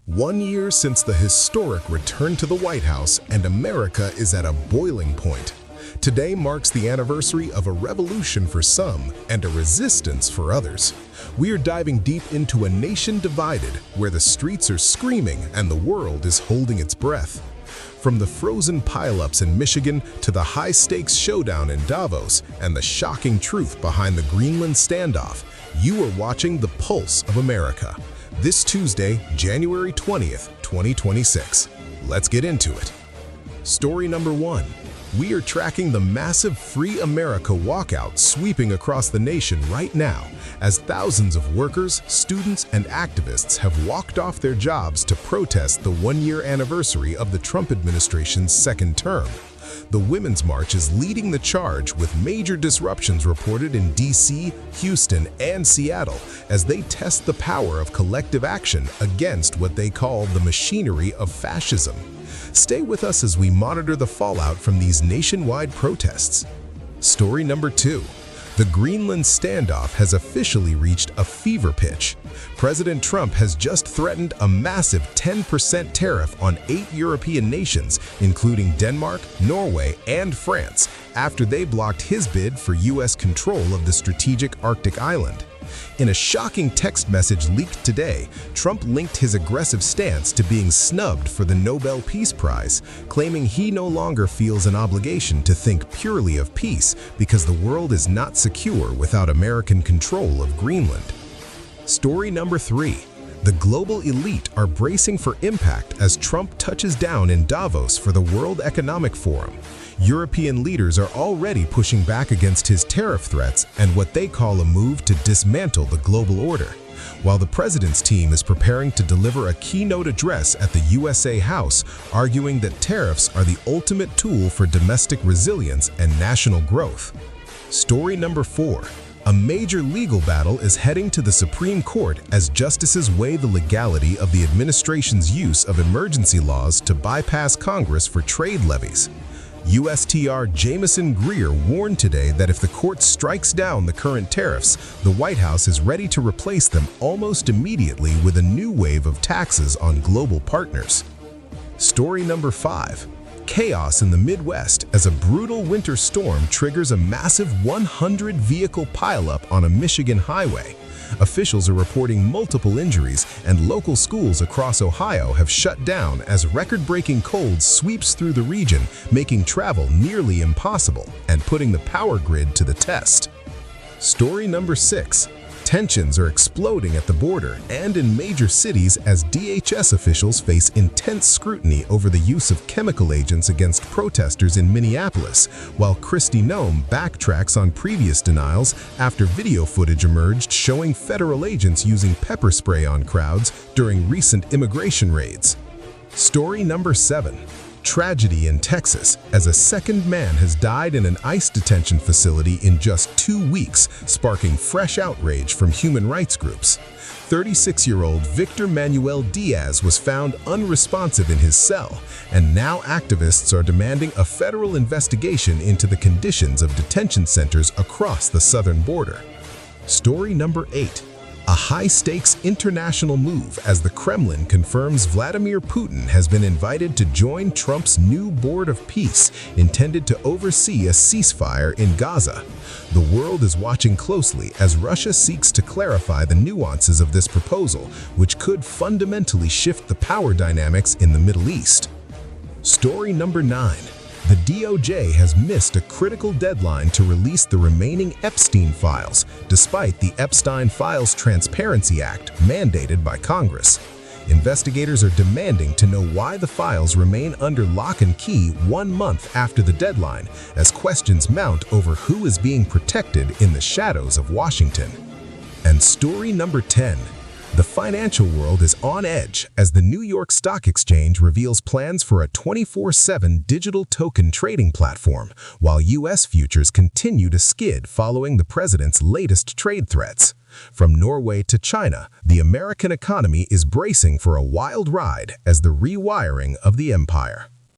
1 year since the historic return to the White House, and America is at a boiling point. Today marks the anniversary of a revolution for some and a resistance for others. We are diving deep into a nation divided, where the streets are screaming and the world is holding its breath. From the frozen pileups in Michigan to the high-stakes showdown in Davos and the shocking truth behind the Greenland Standoff, you are watching the pulse of America. This Tuesday, January 20th, 2026. Let's get into it. Story number 1. We are tracking the massive Free America walkout sweeping across the nation right now, as thousands of workers, students, and activists have walked off their jobs to protest the 1-year anniversary of the Trump administration's second term. The Women's March is leading the charge, with major disruptions reported in D.C., Houston, and Seattle as they test the power of collective action against what they call the machinery of fascism. Stay with us as we monitor the fallout from these nationwide protests. Story number 2. The Greenland Standoff has officially reached a fever pitch. President Trump has just threatened a massive 10% tariff on 8 European nations, including Denmark, Norway, and France, after they blocked his bid for U.S. control of the strategic Arctic island. In a shocking text message leaked today, Trump linked his aggressive stance to being snubbed for the Nobel Peace Prize, claiming he no longer feels an obligation to think purely of peace because the world is not secure without American control of Greenland. Story number 3. The global elite are bracing for impact as Trump touches down in Davos for the World Economic Forum. European leaders are already pushing back against his tariff threats and what they call a move to dismantle the global order, while the president's team is preparing to deliver a keynote address at the USA House, arguing that tariffs are the ultimate tool for domestic resilience and national growth. Story number 4. A major legal battle is heading to the Supreme Court as justices weigh the legality of the administration's use of emergency laws to bypass Congress for trade levies. USTR Jamieson Greer warned today that if the court strikes down the current tariffs, the White House is ready to replace them almost immediately with a new wave of taxes on global partners. Story number 5. Chaos in the Midwest as a brutal winter storm triggers a massive 100-vehicle pileup on a Michigan highway. Officials are reporting multiple injuries, and local schools across Ohio have shut down as record-breaking cold sweeps through the region, making travel nearly impossible and putting the power grid to the test. Story number 6. Tensions are exploding at the border and in major cities as DHS officials face intense scrutiny over the use of chemical agents against protesters in Minneapolis, while Kristi Noem backtracks on previous denials after video footage emerged showing federal agents using pepper spray on crowds during recent immigration raids. Story number 7. Tragedy in Texas as a second man has died in an ICE detention facility in just 2 weeks, sparking fresh outrage from human rights groups. 36-year-old Victor Manuel Diaz was found unresponsive in his cell, and now activists are demanding a federal investigation into the conditions of detention centers across the southern border. Story number 8. A high-stakes international move as the Kremlin confirms Vladimir Putin has been invited to join Trump's new Board of Peace, intended to oversee a ceasefire in Gaza. The world is watching closely as Russia seeks to clarify the nuances of this proposal, which could fundamentally shift the power dynamics in the Middle East. Story number 9. The DOJ has missed a critical deadline to release the remaining Epstein files, despite the Epstein Files Transparency Act mandated by Congress. Investigators are demanding to know why the files remain under lock and key 1 month after the deadline, as questions mount over who is being protected in the shadows of Washington. And story number 10. The financial world is on edge as the New York Stock Exchange reveals plans for a 24/7 digital token trading platform, while U.S. futures continue to skid following the president's latest trade threats. From Norway to China, the American economy is bracing for a wild ride as the rewiring of the empire.